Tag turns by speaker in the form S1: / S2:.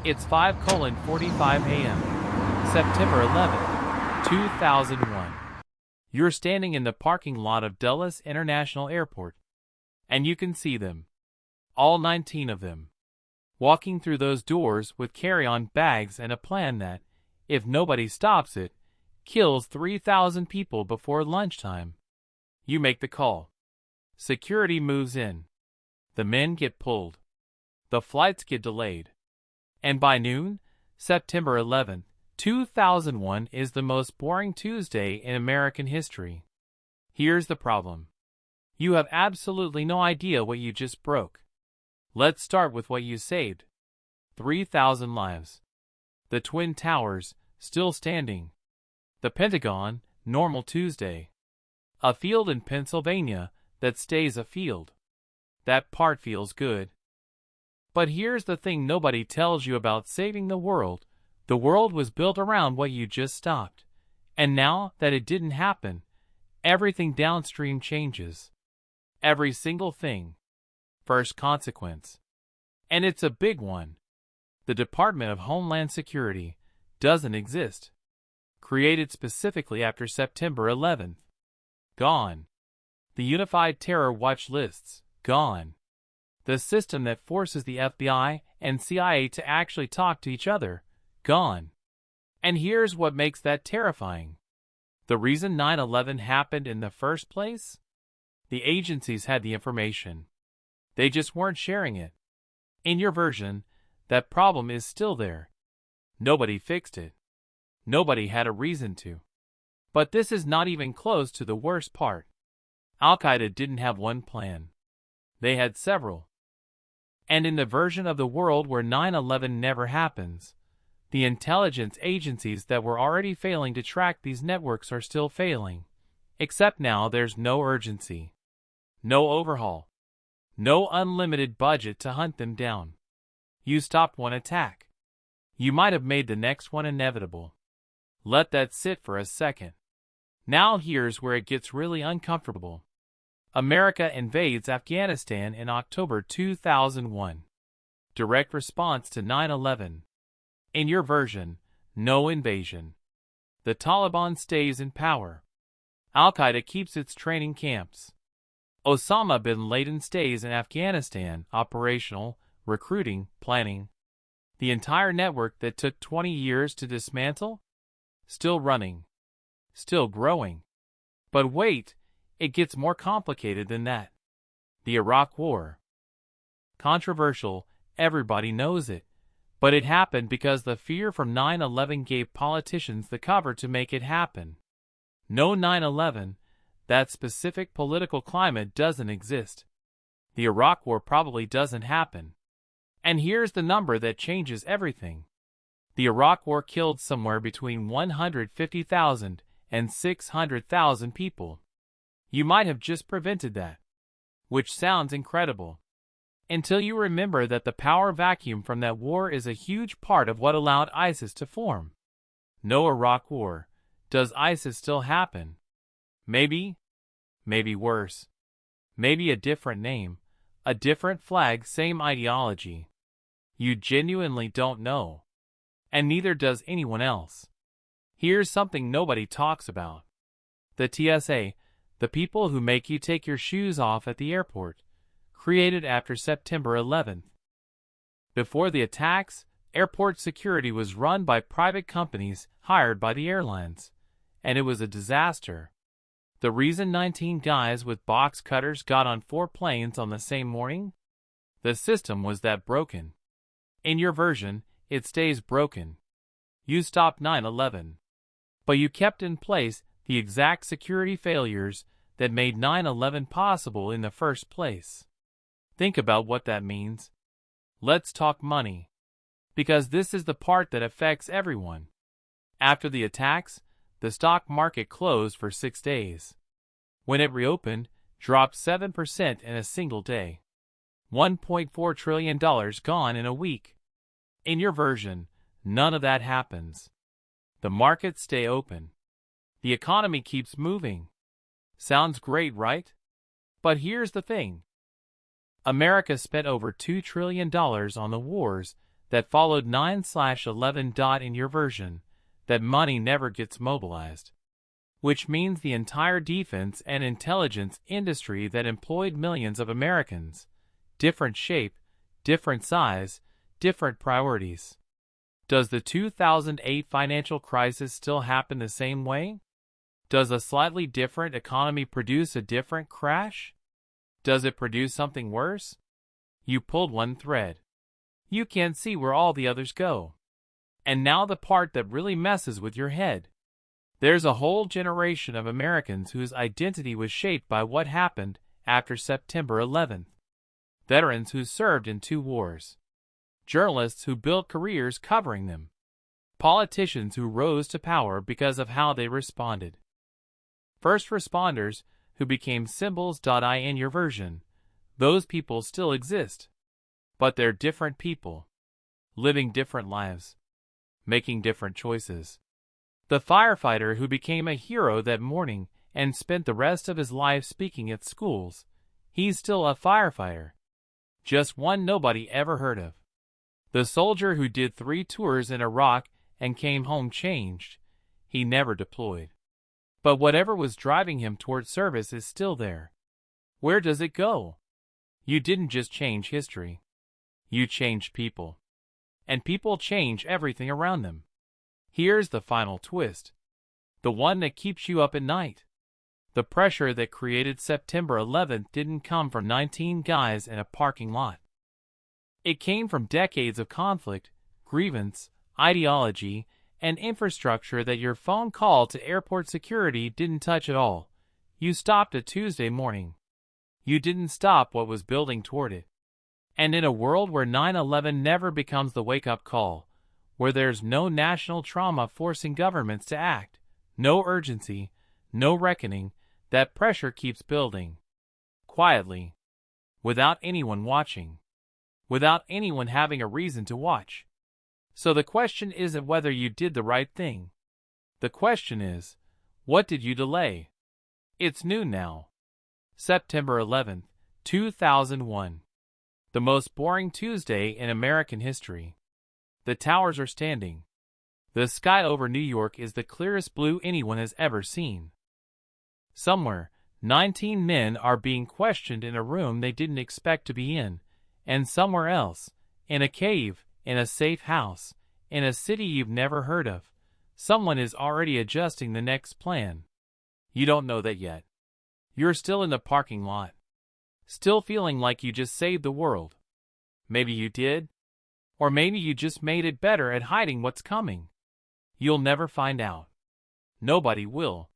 S1: It's 5:45 a.m. September 11th, 2001. You're standing in the parking lot of Dulles International Airport, and you can see them, all 19 of them, walking through those doors with carry-on bags and a plan that, if nobody stops it, kills 3,000 people before lunchtime. You make the call. Security moves in. The men get pulled. The flights get delayed. And by noon, September 11th, 2001 is the most boring Tuesday in American history. Here's the problem. You have absolutely no idea what you just broke. Let's start with what you saved. 3,000 lives. The Twin Towers, still standing. The Pentagon, normal Tuesday. A field in Pennsylvania that stays a field. That part feels good. But here's the thing nobody tells you about saving the world. The world was built around what you just stopped. And now that it didn't happen, everything downstream changes. Every single thing. First consequence. And it's a big one. The Department of Homeland Security doesn't exist. Created specifically after September 11th. Gone. The Unified Terror Watch lists. Gone. The system that forces the FBI and CIA to actually talk to each other. Gone. And here's what makes that terrifying. The reason 9/11 happened in the first place? The agencies had the information. They just weren't sharing it. In your version, that problem is still there. Nobody fixed it. Nobody had a reason to. But this is not even close to the worst part. Al-Qaeda didn't have one plan. They had several. And in the version of the world where 9/11 never happens, the intelligence agencies that were already failing to track these networks are still failing. Except now there's no urgency. No overhaul. No unlimited budget to hunt them down. You stopped one attack. You might have made the next one inevitable. Let that sit for a second. Now here's where it gets really uncomfortable. America invades Afghanistan in October 2001. Direct response to 9/11. In your version, no invasion. The Taliban stays in power. Al-Qaeda keeps its training camps. Osama bin Laden stays in Afghanistan, operational, recruiting, planning. The entire network that took 20 years to dismantle? Still running. Still growing. But wait, it gets more complicated than that. The Iraq War. Controversial, everybody knows it. But it happened because the fear from 9/11 gave politicians the cover to make it happen. No 9/11, that specific political climate doesn't exist. The Iraq War probably doesn't happen. And here's the number that changes everything. The Iraq War killed somewhere between 150,000 and 600,000 people. You might have just prevented that. Which sounds incredible. Until you remember that the power vacuum from that war is a huge part of what allowed ISIS to form. No Iraq War. Does ISIS still happen? Maybe. Maybe worse. Maybe a different name. A different flag, same ideology. You genuinely don't know. And neither does anyone else. Here's something nobody talks about. The TSA, the people who make you take your shoes off at the airport, created after September 11th. Before the attacks, airport security was run by private companies hired by the airlines, and it was a disaster. The reason 19 guys with box cutters got on 4 planes on the same morning? The system was that broken. In your version, it stays broken. You stopped 9/11. But you kept in place the exact security failures that made 9/11 possible in the first place. Think about what that means. Let's talk money. Because this is the part that affects everyone. After the attacks, the stock market closed for 6 days. When it reopened, dropped 7% in a single day. $1.4 trillion gone in a week. In your version, none of that happens. The markets stay open. The economy keeps moving. Sounds great, right? But here's the thing. America spent over $2 trillion on the wars that followed 9/11. In your version, that money never gets mobilized. Which means the entire defense and intelligence industry that employed millions of Americans. Different shape, different size, different priorities. Does the 2008 financial crisis still happen the same way? Does a slightly different economy produce a different crash? Does it produce something worse? You pulled one thread. You can't see where all the others go. And now the part that really messes with your head. There's a whole generation of Americans whose identity was shaped by what happened after September 11th. Veterans who served in 2 wars. Journalists who built careers covering them. Politicians who rose to power because of how they responded. First responders who became symbols. In your version, those people still exist. But they're different people. Living different lives. Making different choices. The firefighter who became a hero that morning and spent the rest of his life speaking at schools. He's still a firefighter. Just one nobody ever heard of. The soldier who did 3 tours in Iraq and came home changed. He never deployed. But whatever was driving him toward service is still there. Where does it go? You didn't just change history. You changed people. And people change everything around them. Here's the final twist. The one that keeps you up at night. The pressure that created September 11th didn't come from 19 guys in a parking lot. It came from decades of conflict, grievance, ideology, and infrastructure that your phone call to airport security didn't touch at all. You stopped a Tuesday morning. You didn't stop what was building toward it. And in a world where 9/11 never becomes the wake-up call, where there's no national trauma forcing governments to act, no urgency, no reckoning, that pressure keeps building. Quietly. Without anyone watching. Without anyone having a reason to watch. So the question isn't whether you did the right thing. The question is, what did you delay? It's noon now. September 11th, 2001. The most boring Tuesday in American history. The towers are standing. The sky over New York is the clearest blue anyone has ever seen. Somewhere, 19 men are being questioned in a room they didn't expect to be in, and somewhere else, in a cave, in a safe house, in a city you've never heard of, someone is already adjusting the next plan. You don't know that yet. You're still in the parking lot. Still feeling like you just saved the world. Maybe you did. Or maybe you just made it better at hiding what's coming. You'll never find out. Nobody will.